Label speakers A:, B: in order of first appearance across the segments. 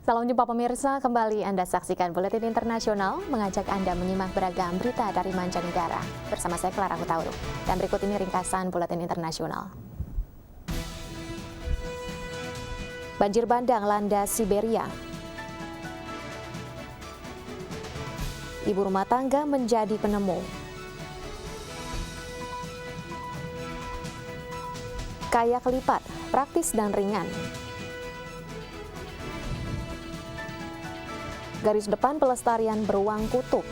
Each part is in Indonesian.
A: Salam jumpa pemirsa, kembali Anda saksikan Buletin Internasional mengajak Anda menyimak beragam berita dari mancanegara. Bersama saya Clara Hutauru. Dan berikut ini ringkasan Buletin Internasional. Banjir bandang landa Siberia. Ibu rumah tangga menjadi penemu. Kayak lipat, praktis dan ringan. Garis depan pelestarian beruang kutub.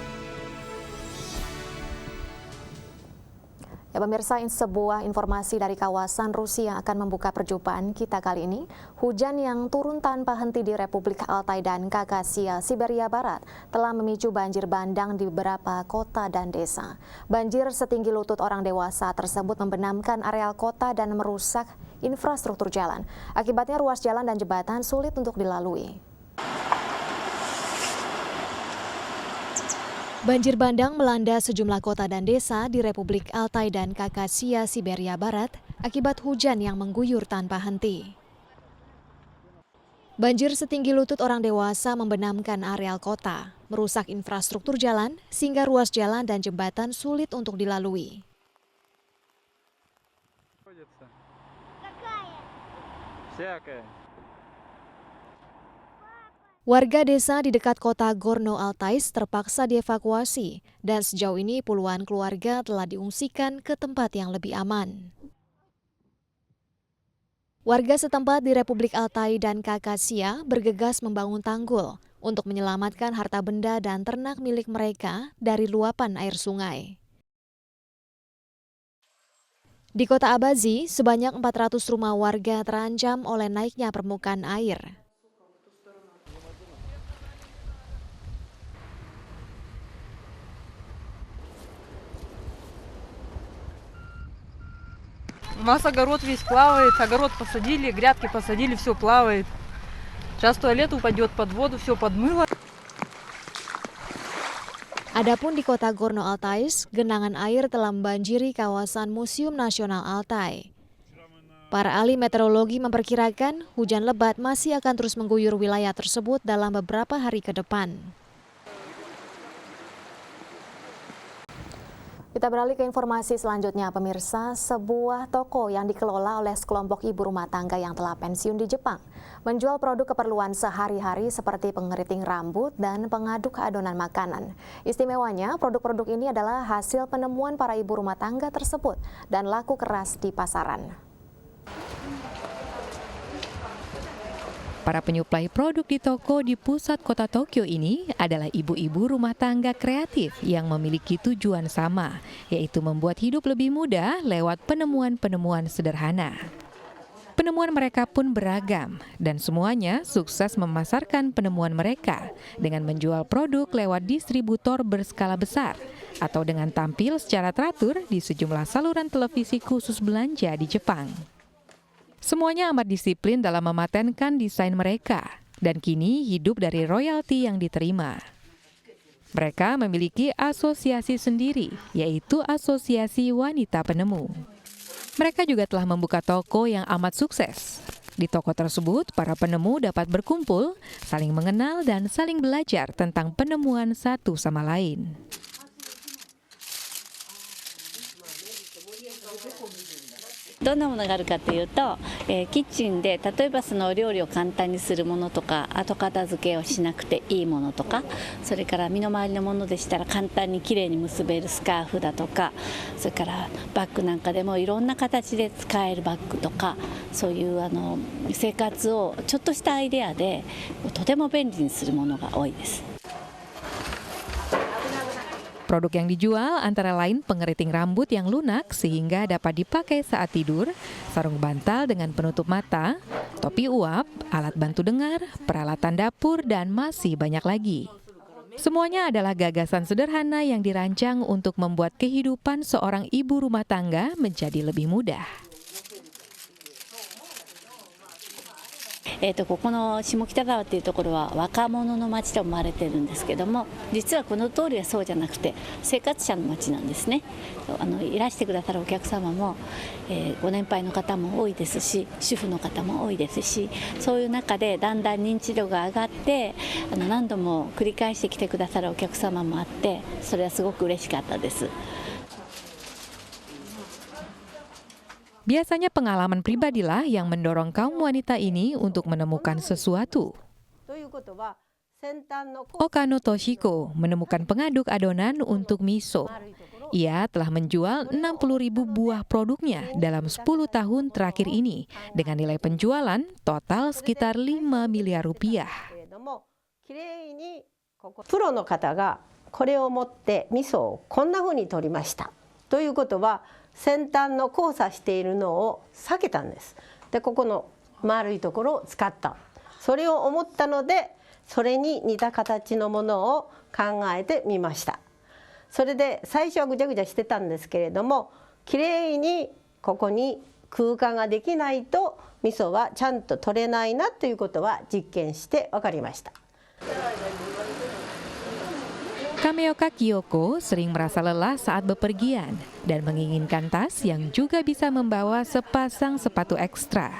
A: Ya pemirsa, sebuah informasi dari kawasan Rusia akan membuka perjumpaan kita kali ini. Hujan yang turun tanpa henti di Republik Altai dan Khakassia, Siberia Barat telah memicu banjir bandang di beberapa kota dan desa. Banjir setinggi lutut orang dewasa tersebut membenamkan areal kota dan merusak infrastruktur jalan. Akibatnya ruas jalan dan jembatan sulit untuk dilalui. Banjir bandang melanda sejumlah kota dan desa di Republik Altai dan Khakassia, Siberia Barat akibat hujan yang mengguyur tanpa henti. Banjir setinggi lutut orang dewasa membenamkan areal kota, merusak infrastruktur jalan sehingga ruas jalan dan jembatan sulit untuk dilalui. Warga desa di dekat kota Gorno Altais terpaksa dievakuasi dan sejauh ini puluhan keluarga telah diungsikan ke tempat yang lebih aman. Warga setempat di Republik Altai dan Khakassia bergegas membangun tanggul untuk menyelamatkan harta benda dan ternak milik mereka dari luapan air sungai. Di kota Abazi, sebanyak 400 rumah warga terancam oleh naiknya permukaan air.
B: У нас огород весь плавает, огород посадили, грядки посадили, все плавает. Сейчас туалет упадет под воду, все подмыло.
A: Adapun di kota Gorno Altais, genangan air telah membanjiri kawasan Museum Nasional Altai. Para ahli meteorologi memperkirakan hujan lebat masih akan terus mengguyur wilayah tersebut dalam beberapa hari ke depan. Kita beralih ke informasi selanjutnya, pemirsa. Sebuah toko yang dikelola oleh sekelompok ibu rumah tangga yang telah pensiun di Jepang menjual produk keperluan sehari-hari seperti pengeriting rambut dan pengaduk adonan makanan. Istimewanya, produk-produk ini adalah hasil penemuan para ibu rumah tangga tersebut dan laku keras di pasaran.
C: Para penyuplai produk di toko di pusat kota Tokyo ini adalah ibu-ibu rumah tangga kreatif yang memiliki tujuan sama, yaitu membuat hidup lebih mudah lewat penemuan-penemuan sederhana. Penemuan mereka pun beragam dan semuanya sukses memasarkan penemuan mereka dengan menjual produk lewat distributor berskala besar atau dengan tampil secara teratur di sejumlah saluran televisi khusus belanja di Jepang. Semuanya amat disiplin dalam mematenkan desain mereka dan kini hidup dari royalti yang diterima. Mereka memiliki asosiasi sendiri, yaitu Asosiasi Wanita Penemu. Mereka juga telah membuka toko yang amat sukses. Di toko tersebut, para penemu dapat berkumpul, saling mengenal dan saling belajar tentang penemuan satu sama lain.
D: どんなものがあるかというと、キッチンで例えばそのお料理を簡単にするものとか、後片付けをしなくていいものとか、それから身の回りのものでしたら簡単にきれいに結べるスカーフだとか、それからバッグなんかでもいろんな形で使えるバッグとか、そういう生活をちょっとしたアイデアでとても便利にするものが多いです。
C: Produk yang dijual antara lain pengeriting rambut yang lunak sehingga dapat dipakai saat tidur, sarung bantal dengan penutup mata, topi uap, alat bantu dengar, peralatan dapur, dan masih banyak lagi. Semuanya adalah gagasan sederhana yang dirancang untuk membuat kehidupan seorang ibu rumah tangga menjadi lebih mudah.
D: ここの下北沢っていうところは若者の街と思われてるんですけども、実はこの通りはそうじゃなくて生活者の街なんですね。いらしてくださるお客様も、ご年配の方も多いですし、主婦の方も多いですし、そういう中でだんだん認知度が上がって、何度も繰り返して来てくださるお客様もあって、それはすごく嬉しかったです。
C: Biasanya pengalaman pribadilah yang mendorong kaum wanita ini untuk menemukan sesuatu. Okano Toshiko menemukan pengaduk adonan untuk miso. Ia telah menjual 60.000 buah produknya dalam 10 tahun terakhir ini dengan nilai penjualan total sekitar 5 miliar rupiah.
E: プロの方がこれを持って味噌をこんな風に取りましたということは、先端の交差しているのを避けたんです。でここの丸いところを使った、それを思ったのでそれに似た形のものを考えてみました。それで最初はぐちゃぐちゃしてたんですけれども、きれいにここに空間ができないと味噌はちゃんと取れないなということは実験して分かりました。
C: Kameoka Kyoko sering merasa lelah saat bepergian dan menginginkan tas yang juga bisa membawa sepasang sepatu ekstra.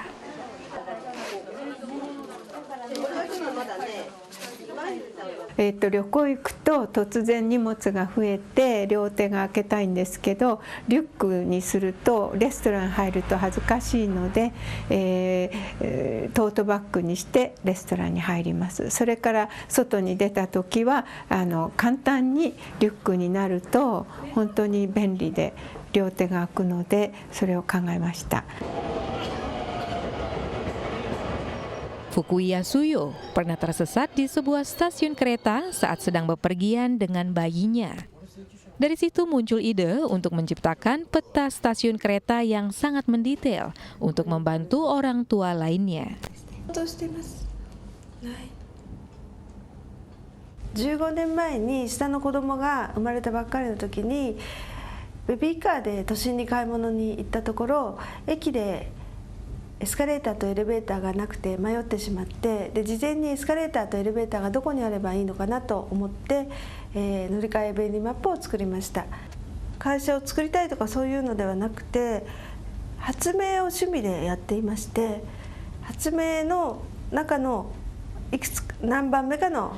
F: 旅行行くと突然荷物が増えて両手が開けたいんですけど、リュックにするとレストラン入ると恥ずかしいので、トートバッグにしてレストランに入ります。それから外に出た時は簡単にリュックになると本当に便利で両手が開くので、それを考えました。
C: Fukui Yasuyo pernah tersesat di sebuah stasiun kereta saat sedang bepergian dengan bayinya. Dari situ muncul ide untuk menciptakan peta stasiun kereta yang sangat mendetail untuk membantu orang tua lainnya.
G: 15年前に下の子供が生まれたばっかりの時にベビーカーで都心に買い物に行ったところ、駅でエスカレーターとエレベーターがなくて迷ってしまって、で事前にエスカレーターとエレベーターがどこにあればいいのかなと思って、乗り換え便利マップを作りました。会社を作りたいとかそういうのではなくて、発明を趣味でやっていまして、発明の中の何番目かの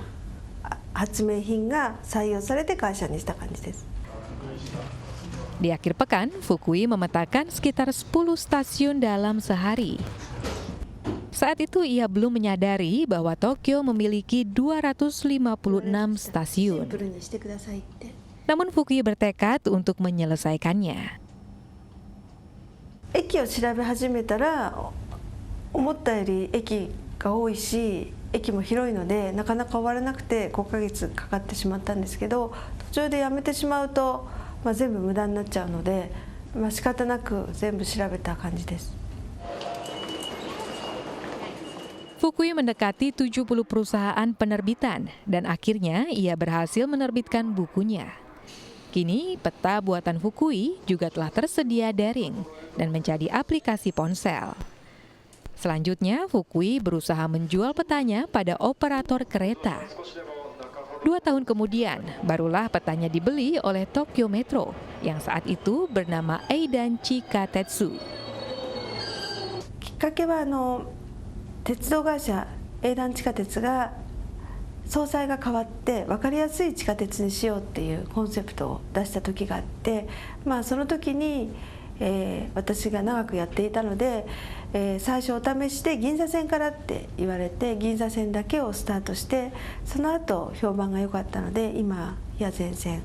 G: 発明品が採用されて会社にした感じです。
C: Di akhir pekan, Fukui memetakan sekitar 10 stasiun dalam sehari. Saat itu ia belum menyadari bahwa Tokyo memiliki 256 stasiun. Namun Fukui bertekad untuk menyelesaikannya.
G: 駅を調べ始めたら思ったより駅が多いし、駅も広いのでなかなか終わらなくて5ヶ月かかってしまったんですけど、途中でやめてしまうと 全部無駄になっちゃうので、仕方なく全部調べた感じです。
C: Fukui mendekati 70 perusahaan penerbitan dan akhirnya ia berhasil menerbitkan bukunya. Kini peta buatan Fukui juga telah tersedia daring dan menjadi aplikasi ponsel. Selanjutnya, Fukui berusaha menjual petanya pada operator kereta. 2 tahun kemudian, barulah petanya dibeli oleh Tokyo Metro yang saat itu bernama Eidan Chikatetsu.
G: きっかけは鉄道会社営団地下鉄が総裁が変わって分かりやすい地下鉄にしようっていうコンセプトを出した時があって、その時に 私が長くやっていたので、最初お試しで銀座線からって言われて銀座線だけをスタートして、その後評判が良かったので今や全線、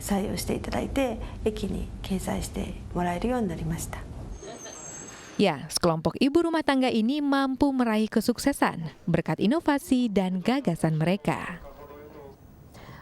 G: 採用していただいて駅に掲載してもらえるようになりました。
C: Ya, sekelompok ibu rumah tangga ini mampu meraih kesuksesan berkat inovasi dan gagasan mereka.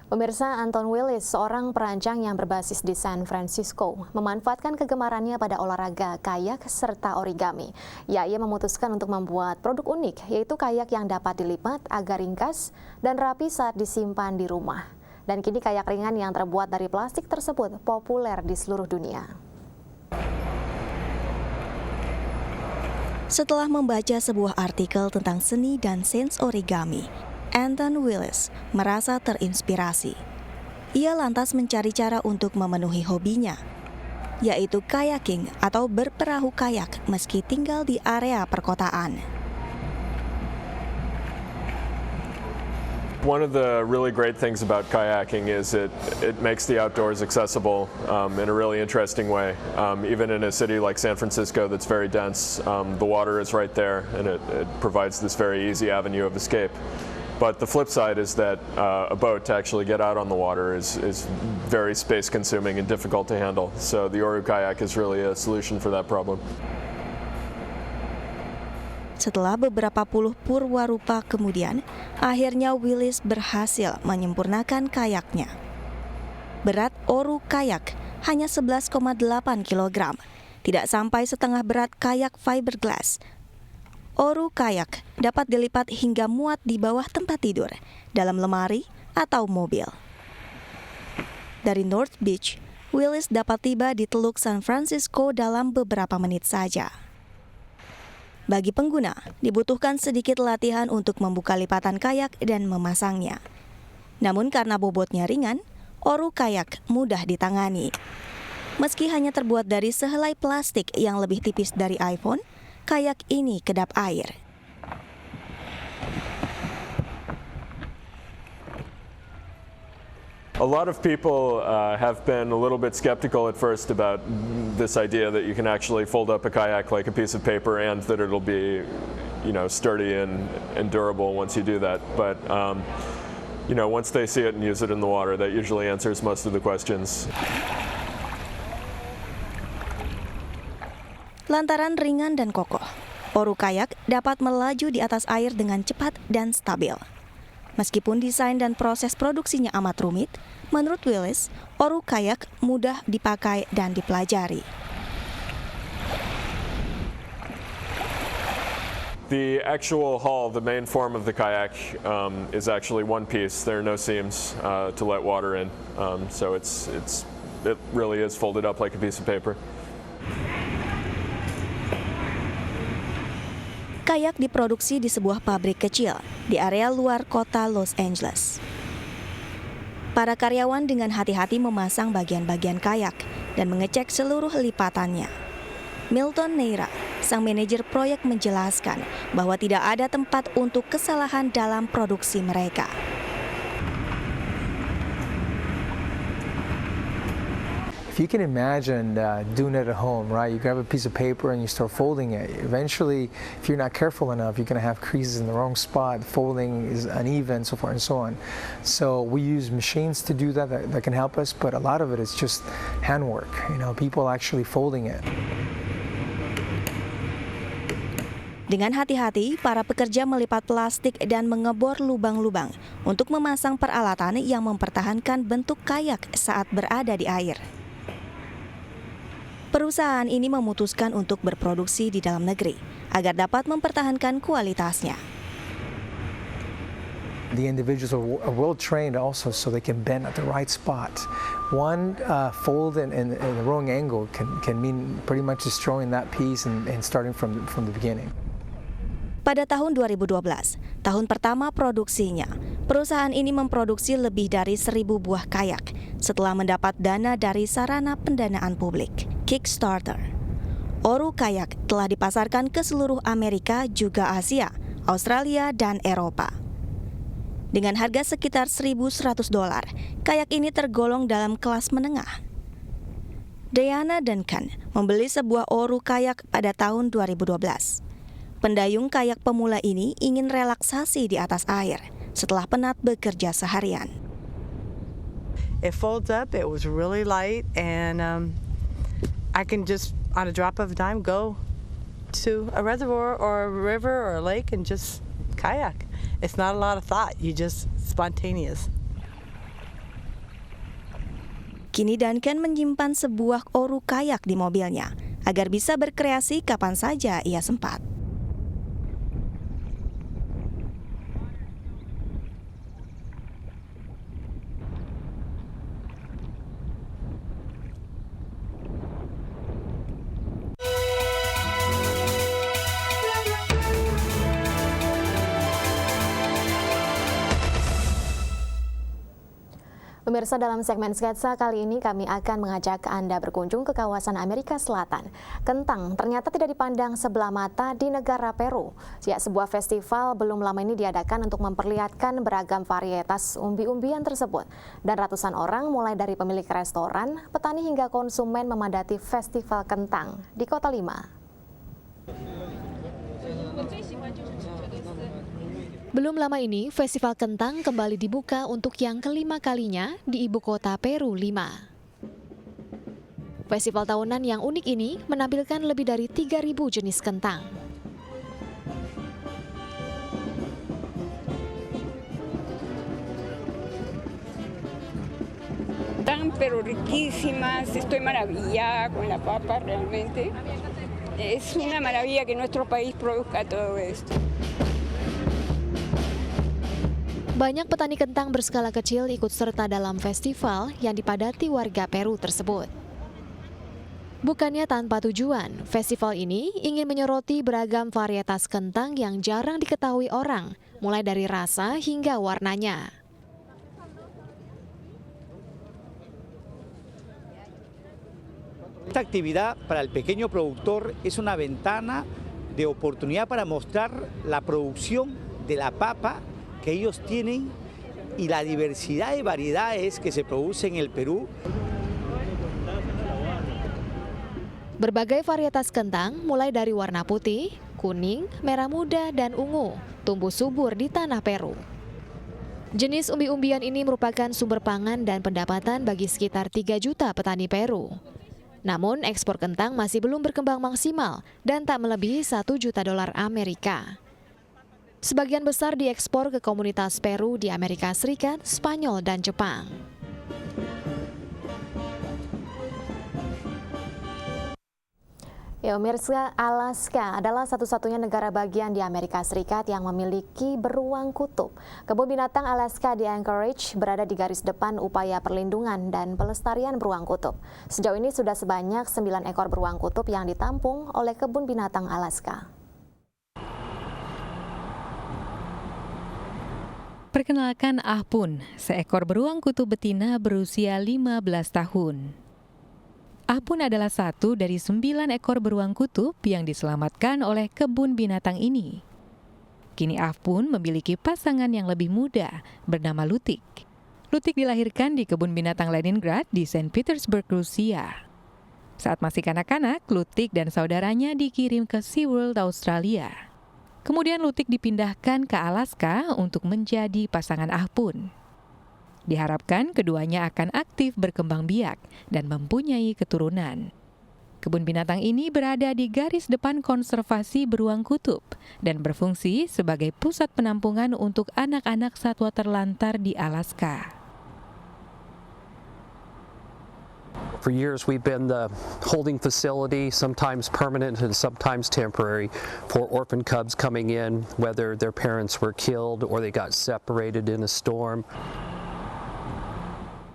A: Pemirsa, Anton Willis, seorang perancang yang berbasis di San Francisco, memanfaatkan kegemarannya pada olahraga kayak serta origami. Ia memutuskan untuk membuat produk unik, yaitu kayak yang dapat dilipat agar ringkas dan rapi saat disimpan di rumah. Dan kini kayak ringan yang terbuat dari plastik tersebut populer di seluruh dunia.
H: Setelah membaca sebuah artikel tentang seni dan sains origami, Anton Willis merasa terinspirasi. Ia lantas mencari cara untuk memenuhi hobinya, yaitu kayaking atau berperahu kayak meski tinggal di area perkotaan.
I: One of the really great things about kayaking is it makes the outdoors accessible in a really interesting way. Even in a city like San Francisco that's very dense, the water is right there and it provides this very easy avenue of escape. But the flip side is that a boat to actually get out on the water is very space consuming and difficult to handle. So the Oru kayak is really a solution for that problem.
H: Setelah beberapa puluh purwarupa kemudian, akhirnya Willis berhasil menyempurnakan kayaknya. Berat Oru kayak hanya 11,8 kg, tidak sampai setengah berat kayak fiberglass. Oru kayak dapat dilipat hingga muat di bawah tempat tidur, dalam lemari atau mobil. Dari North Beach, Willis dapat tiba di Teluk San Francisco dalam beberapa menit saja. Bagi pengguna, dibutuhkan sedikit latihan untuk membuka lipatan kayak dan memasangnya. Namun karena bobotnya ringan, Oru kayak mudah ditangani. Meski hanya terbuat dari sehelai plastik yang lebih tipis dari iPhone, kayak ini kedap air.
I: A lot of people have been a little bit skeptical at first about this idea that you can actually fold up a kayak like a piece of paper and that it'll be, sturdy and durable once you do that. But, once they see it and use it in the water, that usually answers most of the questions.
H: Lantaran ringan dan kokoh, Oru kayak dapat melaju di atas air dengan cepat dan stabil. Meskipun desain dan proses produksinya amat rumit, menurut Willis, Oru kayak mudah dipakai dan dipelajari.
I: The actual hull, the main form of the kayak, is actually one piece. There are no seams to let water in, so it really is folded up like a piece of paper.
H: Kayak diproduksi di sebuah pabrik kecil di area luar kota Los Angeles. Para karyawan dengan hati-hati memasang bagian-bagian kayak dan mengecek seluruh lipatannya. Milton Neira, sang manajer proyek, menjelaskan bahwa tidak ada tempat untuk kesalahan dalam produksi mereka.
J: If you can imagine doing it at home, right? You grab a piece of paper and you start folding it. Eventually, if you're not careful enough, you're going to have creases in the wrong spot. Folding is uneven, so forth and so on. So we use machines to do that can help us, but a lot of it is just handwork. People actually folding it.
H: Dengan hati-hati, para pekerja melipat plastik dan mengebor lubang-lubang untuk memasang peralatan yang mempertahankan bentuk kayak saat berada di air. Perusahaan ini memutuskan untuk berproduksi di dalam negeri agar dapat mempertahankan kualitasnya.
J: The individuals are well trained also, so they can bend at the right spot. One fold in the wrong angle can mean pretty much destroying that piece and starting from the beginning.
H: Pada tahun 2012, tahun pertama produksinya, perusahaan ini memproduksi lebih dari 1.000 buah kayak setelah mendapat dana dari sarana pendanaan publik, Kickstarter. Oru kayak telah dipasarkan ke seluruh Amerika, juga Asia, Australia, dan Eropa. Dengan harga sekitar $1.100, kayak ini tergolong dalam kelas menengah. Diana Duncan membeli sebuah Oru kayak pada tahun 2012. Pendayung kayak pemula ini ingin relaksasi di atas air setelah penat bekerja seharian.
K: It folds up, it was really light, and I can just, on a drop of a dime, go to a reservoir or a river or a lake and just kayak. It's not a lot of thought, you just spontaneous.
H: Kini Duncan menyimpan sebuah Oru kayak di mobilnya agar bisa berkreasi kapan saja ia sempat.
A: Pemirsa, dalam segmen sketsa kali ini kami akan mengajak Anda berkunjung ke kawasan Amerika Selatan. Kentang ternyata tidak dipandang sebelah mata di negara Peru. Ya, sebuah festival belum lama ini diadakan untuk memperlihatkan beragam varietas umbi-umbian tersebut. Dan ratusan orang mulai dari pemilik restoran, petani hingga konsumen memadati festival kentang di Kota Lima. Belum lama ini, festival kentang kembali dibuka untuk yang kelima kalinya di ibu kota Peru, Lima. Festival tahunan yang unik ini menampilkan lebih dari 3.000 jenis kentang.
L: Tan pero riquísimas, estoy maravillada con la papa realmente. Es una maravilla que nuestro país produzca todo esto.
A: Banyak petani kentang berskala kecil ikut serta dalam festival yang dipadati warga Peru tersebut. Bukannya tanpa tujuan, festival ini ingin menyoroti beragam varietas kentang yang jarang diketahui orang, mulai dari rasa hingga warnanya.
M: Esta actividad para el pequeño productor es una ventana de oportunidad para mostrar la producción de la papa que ellos tienen y la diversidad de variedades que se producen en el Perú.
A: Berbagai varietas kentang mulai dari warna putih, kuning, merah muda, dan ungu tumbuh subur di tanah Peru. Jenis umbi-umbian ini merupakan sumber pangan dan pendapatan bagi sekitar 3 juta petani Peru. Namun ekspor kentang masih belum berkembang maksimal dan tak melebihi $1 juta Amerika. Sebagian besar diekspor ke komunitas Peru di Amerika Serikat, Spanyol, dan Jepang. Ya, pemirsa, Alaska adalah satu-satunya negara bagian di Amerika Serikat yang memiliki beruang kutub. Kebun binatang Alaska di Anchorage berada di garis depan upaya perlindungan dan pelestarian beruang kutub. Sejauh ini sudah sebanyak 9 ekor beruang kutub yang ditampung oleh Kebun Binatang Alaska.
C: Perkenalkan Ahpun, seekor beruang kutub betina berusia 15 tahun. Ahpun adalah satu dari 9 ekor beruang kutub yang diselamatkan oleh kebun binatang ini. Kini Ahpun memiliki pasangan yang lebih muda bernama Lutik. Lutik dilahirkan di kebun binatang Leningrad di St. Petersburg, Rusia. Saat masih kanak-kanak, Lutik dan saudaranya dikirim ke SeaWorld, Australia. Kemudian Lutik dipindahkan ke Alaska untuk menjadi pasangan Ahpun. Diharapkan keduanya akan aktif berkembang biak dan mempunyai keturunan. Kebun binatang ini berada di garis depan konservasi beruang kutub dan berfungsi sebagai pusat penampungan untuk anak-anak satwa terlantar di Alaska.
N: For years, we've been the holding facility, sometimes permanent and sometimes temporary, for orphan cubs coming in, whether their parents were killed or they got separated in a storm.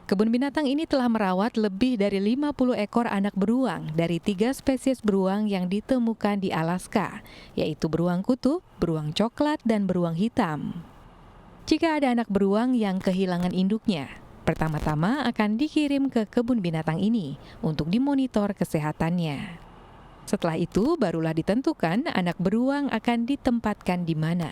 C: Kebun binatang ini telah merawat lebih dari 50 ekor anak beruang dari 3 spesies beruang yang ditemukan di Alaska, yaitu beruang kutub, beruang coklat, dan beruang hitam. Jika ada anak beruang yang kehilangan induknya, pertama-tama akan dikirim ke kebun binatang ini untuk dimonitor kesehatannya. Setelah itu, barulah ditentukan anak beruang akan ditempatkan di mana.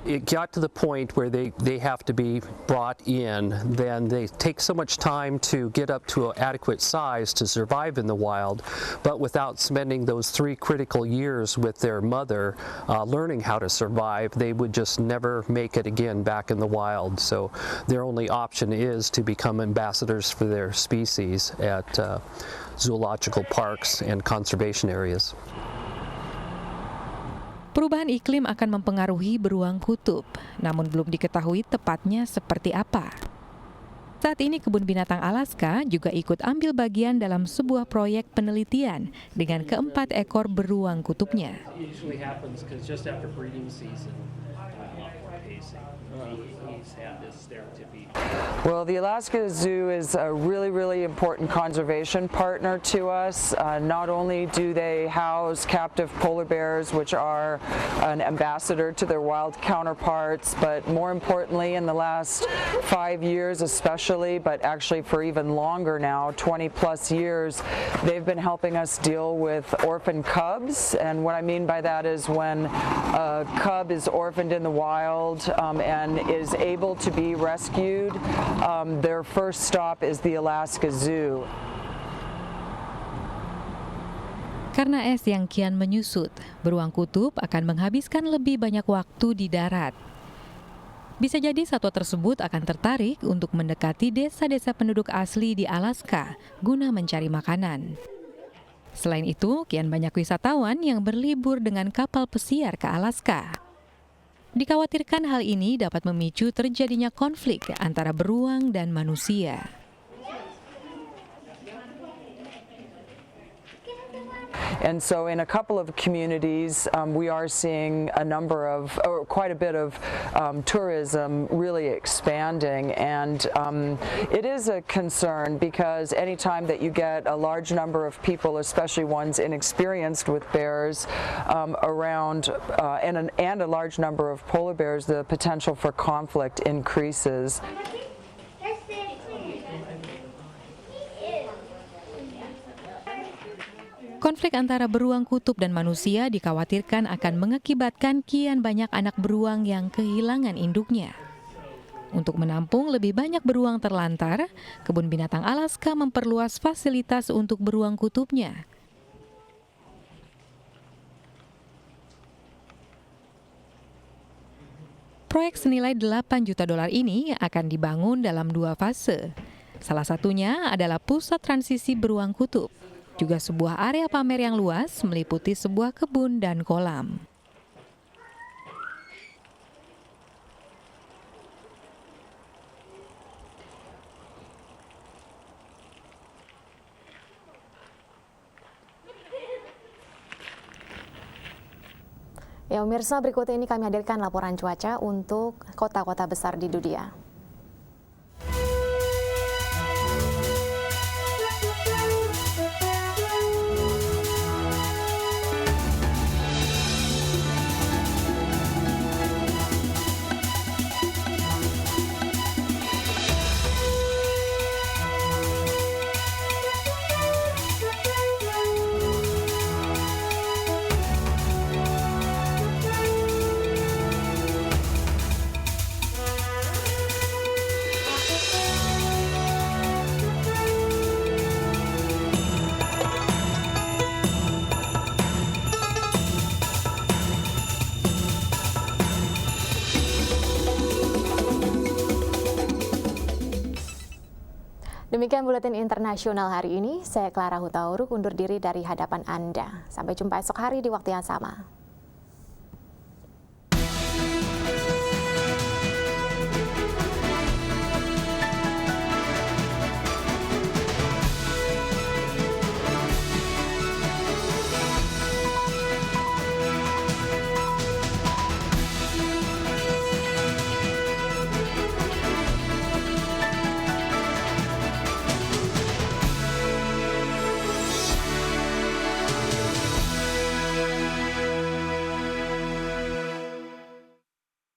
N: It got to the point where they have to be brought in, then they take so much time to get up to an adequate size to survive in the wild, but without spending those 3 critical years with their mother learning how to survive, they would just never make it again back in the wild. So their only option is to become ambassadors for their species at zoological parks and conservation areas.
C: Perubahan iklim akan mempengaruhi beruang kutub, namun belum diketahui tepatnya seperti apa. Saat ini Kebun Binatang Alaska juga ikut ambil bagian dalam sebuah proyek penelitian dengan keempat ekor beruang kutubnya.
O: Well, the Alaska Zoo is a really important conservation partner to us. Not only do they house captive polar bears, which are an ambassador to their wild counterparts, but more importantly, in the last 5 years especially, but actually for even longer now, 20 plus years, they've been helping us deal with orphan cubs. And what I mean by that is when a cub is orphaned in the wild and is able to be rescued, their first stop is the Alaska Zoo.
C: Karena es yang kian menyusut, beruang kutub akan menghabiskan lebih banyak waktu di darat. Bisa jadi satwa tersebut akan tertarik untuk mendekati desa-desa penduduk asli di Alaska guna mencari makanan. Selain itu, kian banyak wisatawan yang berlibur dengan kapal pesiar ke Alaska. Dikhawatirkan hal ini dapat memicu terjadinya konflik antara beruang dan manusia.
O: And so in a couple of communities, we are seeing quite a bit of tourism really expanding. And it is a concern because anytime that you get a large number of people, especially ones inexperienced with bears, around and a large number of polar bears, the potential for conflict increases.
C: Konflik antara beruang kutub dan manusia dikhawatirkan akan mengakibatkan kian banyak anak beruang yang kehilangan induknya. Untuk menampung lebih banyak beruang terlantar, Kebun Binatang Alaska memperluas fasilitas untuk beruang kutubnya. Proyek senilai $8 juta ini akan dibangun dalam 2 fase. Salah satunya adalah pusat transisi beruang kutub. Juga sebuah area pamer yang luas meliputi sebuah kebun dan kolam.
A: Ya, pemirsa, berikut ini kami hadirkan laporan cuaca untuk kota-kota besar di dunia. Demikian buletin internasional hari ini. Saya Clara Hutauruk undur diri dari hadapan Anda. Sampai jumpa esok hari di waktu yang sama.